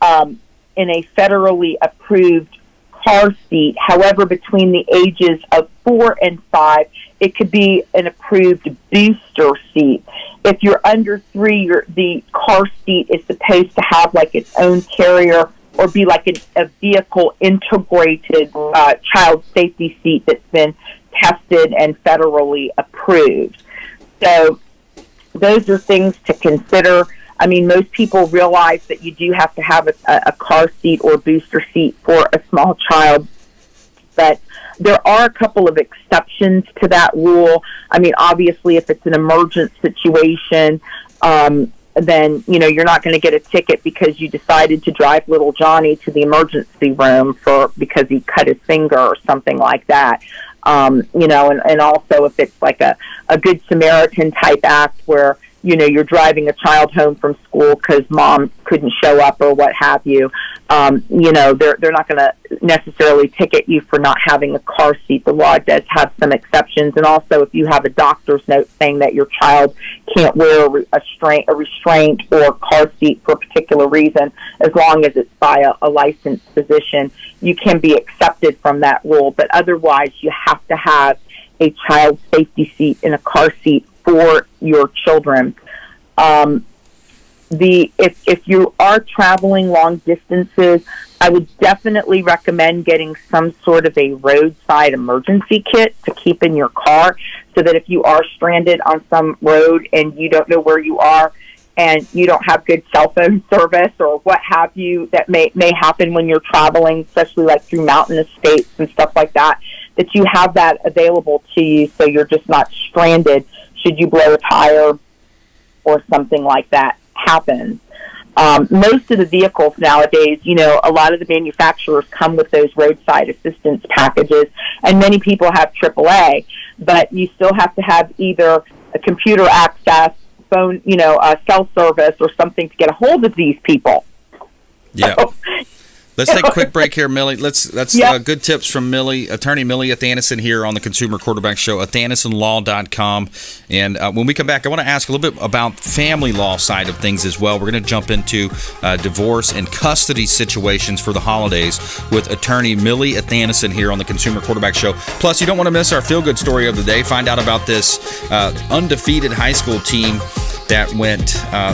in a federally approved car seat. However, between the ages of 4 and 5, it could be an approved booster seat. If you're under 3, the car seat is supposed to have like its own carrier or be like a vehicle integrated child safety seat that's been tested and federally approved. So those are things to consider. I mean, most people realize that you do have to have a car seat or booster seat for a small child, but there are a couple of exceptions to that rule. I mean, obviously, if it's an emergent situation, then, you know, you're not going to get a ticket because you decided to drive little Johnny to the emergency room because he cut his finger or something like that. You know, and also if it's like a Good Samaritan type act where, you know, you're driving a child home from school because mom couldn't show up or what have you, you know, they're not going to necessarily ticket you for not having a car seat. The law does have some exceptions. And also if you have a doctor's note saying that your child can't wear a restraint or car seat for a particular reason, as long as it's by a licensed physician, you can be accepted from that rule. But otherwise, you have to have a child safety seat in a car seat for your children. If you are traveling long distances, I would definitely recommend getting some sort of a roadside emergency kit to keep in your car, so that if you are stranded on some road and you don't know where you are and you don't have good cell phone service or what have you, that may happen when you're traveling, especially like through mountainous states and stuff like that, that you have that available to you so you're just not stranded should you blow a tire or something like that happens. Most of the vehicles nowadays, you know, a lot of the manufacturers come with those roadside assistance packages, and many people have AAA, but you still have to have either a computer access, phone, you know, cell service or something to get a hold of these people. Yeah. Let's take a quick break here, Millie. That's good tips from Attorney Millie Athanason here on the Consumer Quarterback Show, athanasonlaw.com. And when we come back, I want to ask a little bit about family law side of things as well. We're going to jump into divorce and custody situations for the holidays with Attorney Millie Athanason here on the Consumer Quarterback Show. Plus, you don't want to miss our feel-good story of the day. Find out about this undefeated high school team that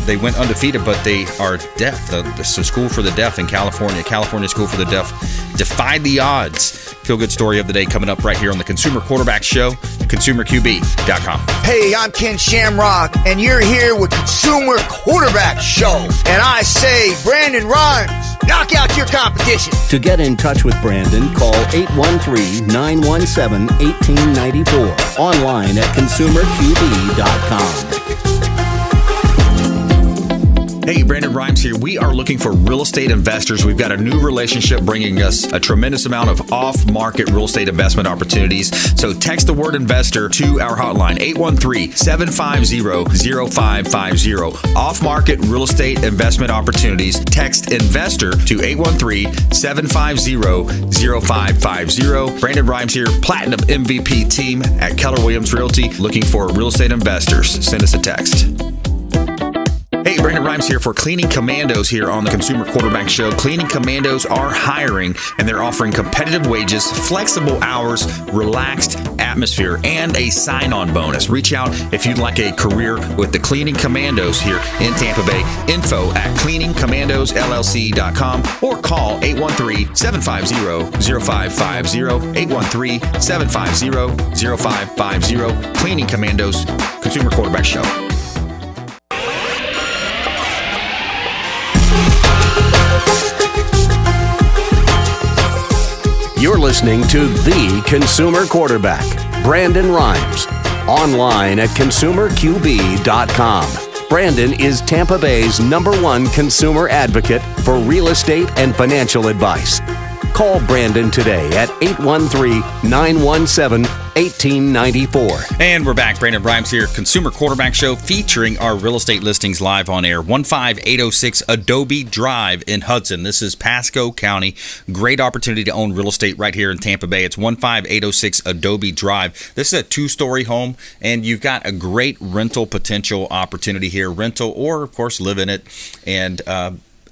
they went undefeated, but they are deaf. The School for the Deaf in California School for the Deaf defied the odds. Feel good story of the day coming up right here on the Consumer Quarterback Show, consumerqb.com. Hey, I'm Ken Shamrock, and you're here with Consumer Quarterback Show. And I say, Brandon Rhymes, knock out your competition. To get in touch with Brandon, call 813-917-1894. Online at consumerqb.com. Hey, Brandon Rhymes here. We are looking for real estate investors. We've got a new relationship bringing us a tremendous amount of off-market real estate investment opportunities. So text the word investor to our hotline, 813-750-0550. Off-market real estate investment opportunities. Text investor to 813-750-0550. Brandon Rhymes here, Platinum MVP team at Keller Williams Realty, looking for real estate investors. Send us a text. Hey, Brandon Rhymes here for Cleaning Commandos here on the Consumer Quarterback Show. Cleaning Commandos are hiring, and they're offering competitive wages, flexible hours, relaxed atmosphere, and a sign-on bonus. Reach out if you'd like a career with the Cleaning Commandos here in Tampa Bay. Info at cleaningcommandosllc.com or call 813-750-0550, 813-750-0550. Cleaning Commandos, Consumer Quarterback Show. You're listening to The Consumer Quarterback, Brandon Rhymes. Online at consumerqb.com. Brandon is Tampa Bay's #1 consumer advocate for real estate and financial advice. Call Brandon today at 813-917-1894. And we're back. Brandon Rhymes here, Consumer Quarterback Show, featuring our real estate listings live on air. 15806 Adobe Drive in Hudson. This is Pasco County. Great opportunity to own real estate right here in Tampa Bay. It's 15806 Adobe Drive. This is a 2-story home, and you've got a great rental potential opportunity here. Rental, or, of course, live in it and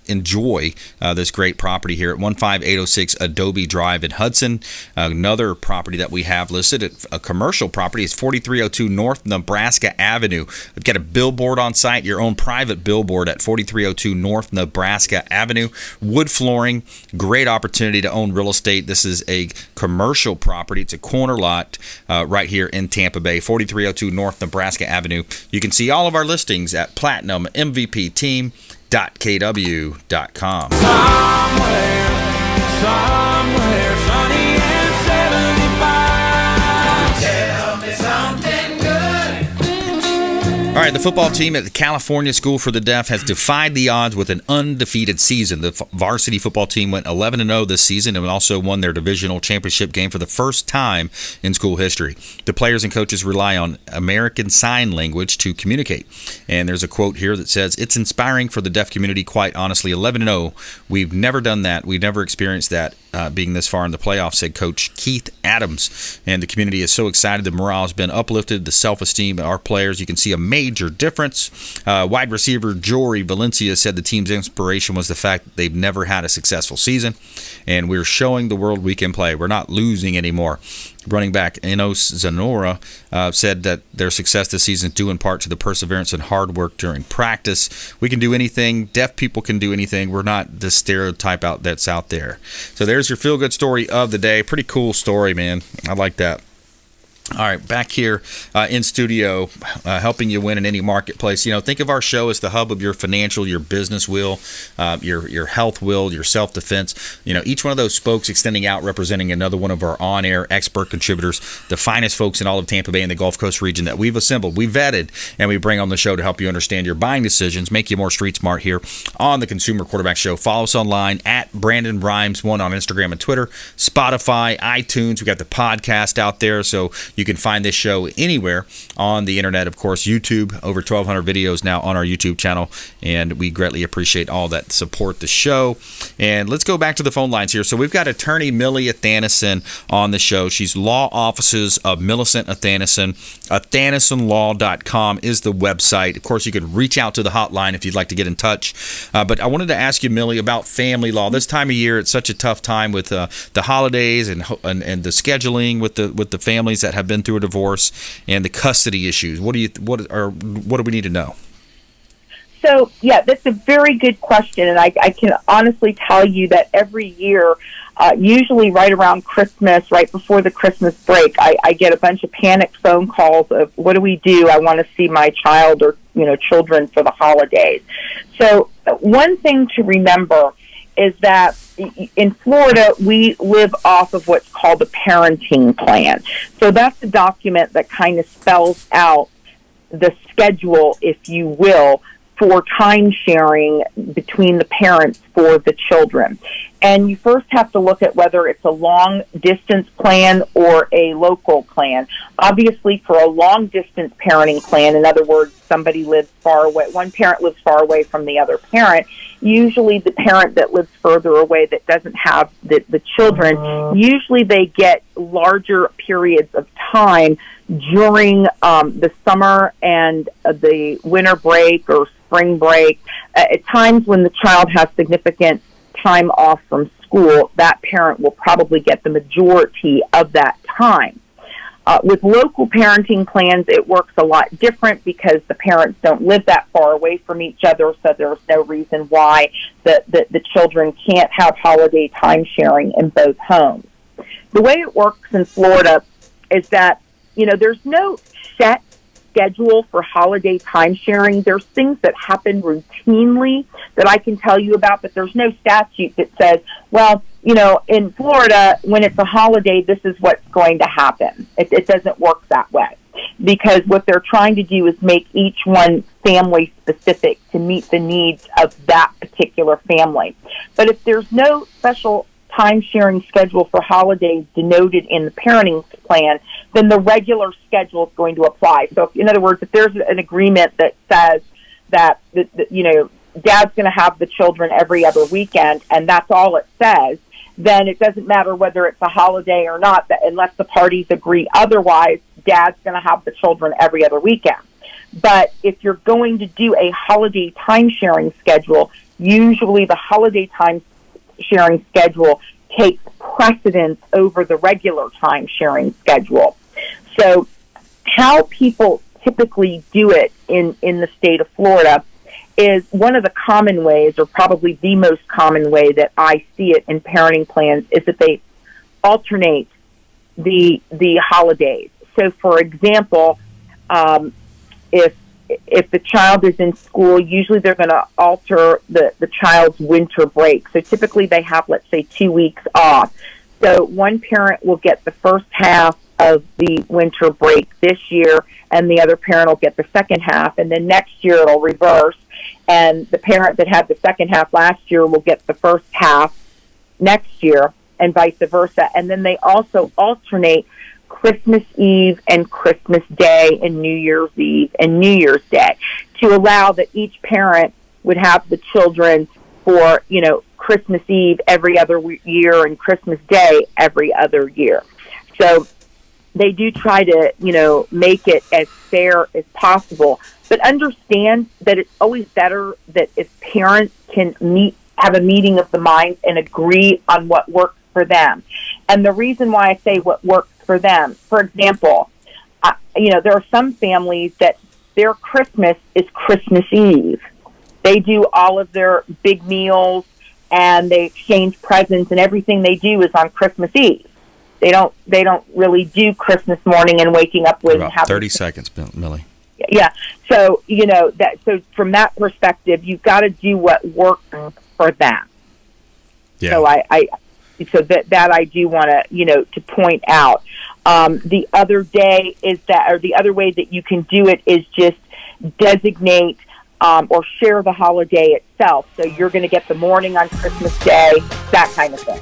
enjoy this great property here at 15806 Adobe Drive in Hudson. Another property that we have listed, a commercial property, is 4302 North Nebraska Avenue. We've got a billboard on site, your own private billboard at 4302 North Nebraska Avenue. Wood flooring, great opportunity to own real estate. This is a commercial property. It's a corner lot right here in Tampa Bay, 4302 North Nebraska Avenue. You can see all of our listings at PlatinumMVPTeam.kw.com. Somewhere sunny and 75. Tell me something good. All right, the football team at the California School for the Deaf has defied the odds with an undefeated season. The varsity football team went 11-0 this season and also won their divisional championship game for the first time in school history. The players and coaches rely on American Sign Language to communicate. And there's a quote here that says, "It's inspiring for the deaf community, quite honestly. 11-0, we've never done that. We've never experienced that being this far in the playoffs," said Coach Keith Adams. And the community is so excited. The morale has been uplifted, the self-esteem of our players. You can see a major difference. Wide receiver Jory Valencia said the team's inspiration was the fact that they've never had a successful season, and we're showing the world we can play. We're not losing anymore. Running back Enos Zanora said that their success this season is due in part to the perseverance and hard work during practice. We can do anything. Deaf people can do anything. We're not the stereotype that's out there. So there's your feel-good story of the day. Pretty cool story, man. I like that. All right, back here in studio, helping you win in any marketplace. You know, think of our show as the hub of your financial, your business wheel, your health wheel, your self-defense. You know, each one of those spokes extending out, representing another one of our on-air expert contributors, the finest folks in all of Tampa Bay and the Gulf Coast region that we've assembled, we vetted, and we bring on the show to help you understand your buying decisions, make you more street smart here on the Consumer Quarterback Show. Follow us online at Brandon Rhymes1 on Instagram and Twitter, Spotify, iTunes. We got the podcast out there, so you can find this show anywhere on the internet. Of course, YouTube, over 1,200 videos now on our YouTube channel, and we greatly appreciate all that support the show. And let's go back to the phone lines here. So we've got attorney Millie Athanason on the show. She's law offices of Millicent Athanason. Athanasonlaw.com is the website. Of course, you can reach out to the hotline if you'd like to get in touch. But I wanted to ask you, Millie, about family law. This time of year, it's such a tough time with the holidays and the scheduling with the families that have been through a divorce and the custody issues. What do we need to know? So, yeah, that's a very good question, and I can honestly tell you that every year, usually right around Christmas, right before the Christmas break, I get a bunch of panicked phone calls of, what do we do? I want to see my child or, children for the holidays. So one thing to remember is that in Florida, we live off of what's called a parenting plan. So that's a document that kind of spells out the schedule, if you will, for time sharing between the parents for the children. And you first have to look at whether it's a long-distance plan or a local plan. Obviously, for a long-distance parenting plan, in other words, somebody lives far away, one parent lives far away from the other parent, usually the parent that lives further away that doesn't have the children, usually they get larger periods of time during the summer and the winter break or spring break. At times when the child has significant time off from school, that parent will probably get the majority of that time. With local parenting plans, it works a lot different because the parents don't live that far away from each other, so there's no reason why the children can't have holiday time sharing in both homes. The way it works in Florida is that, there's no set schedule for holiday time sharing. There's things that happen routinely that I can tell you about, but there's no statute that says, well, in Florida, when it's a holiday, this is what's going to happen. It doesn't work that way, because what they're trying to do is make each one family specific to meet the needs of that particular family. But if there's no special time-sharing schedule for holidays denoted in the parenting plan, then the regular schedule is going to apply. So, in other words, if there's an agreement that says that, Dad's going to have the children every other weekend, and that's all it says, then it doesn't matter whether it's a holiday or not, unless the parties agree otherwise, Dad's going to have the children every other weekend. But if you're going to do a holiday time-sharing schedule, usually the holiday time-sharing schedule takes precedence over the regular time-sharing schedule. So how people typically do it in the state of Florida is one of the common ways, or probably the most common way that I see it in parenting plans, is that they alternate the holidays. So, for example, if the child is in school, usually they're going to alter the child's winter break. So typically they have, let's say, 2 weeks off. So one parent will get the first half of the winter break this year, and the other parent will get the second half, and then next year it'll reverse, and the parent that had the second half last year will get the first half next year, and vice versa. And then they also alternate Christmas Eve and Christmas Day and New Year's Eve and New Year's Day to allow that each parent would have the children for, Christmas Eve every other year and Christmas Day every other year. So they do try to, make it as fair as possible, but understand that it's always better that if parents can have a meeting of the minds and agree on what works for them. And the reason why I say what works for them, for example, there are some families that their Christmas is Christmas Eve. They do all of their big meals and they exchange presents, and everything they do is on Christmas Eve. They don't really do Christmas morning and waking up with about 30 seconds, Millie. Yeah. So, so from that perspective, you've got to do what works for them. Yeah. So so that I do want to, to point out. The other day is that, or the other way that you can do it is just designate or share the holiday itself. So you're going to get the morning on Christmas Day, that kind of thing.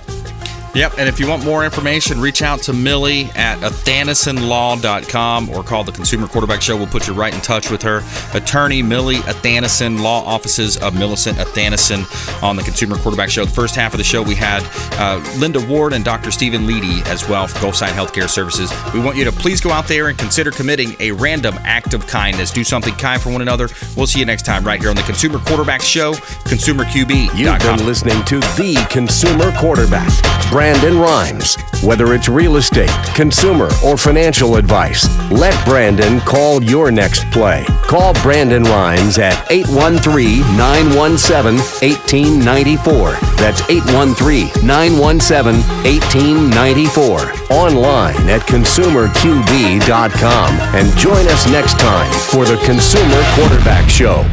Yep, and if you want more information, reach out to Millie at athanasonlaw.com or call the Consumer Quarterback Show. We'll put you right in touch with her. Attorney Millie Athanason, law offices of Millicent Athanason on the Consumer Quarterback Show. The first half of the show, we had Linda Ward and Dr. Stephen Leedy as well for Gulfside Healthcare Services. We want you to please go out there and consider committing a random act of kindness. Do something kind for one another. We'll see you next time right here on the Consumer Quarterback Show, consumerqb.com. You've been listening to The Consumer Quarterback, Brandon Rhymes. Whether it's real estate, consumer, or financial advice, let Brandon call your next play. Call Brandon Rhymes at 813-917-1894. That's 813-917-1894. Online at consumerqb.com. And join us next time for the Consumer Quarterback Show.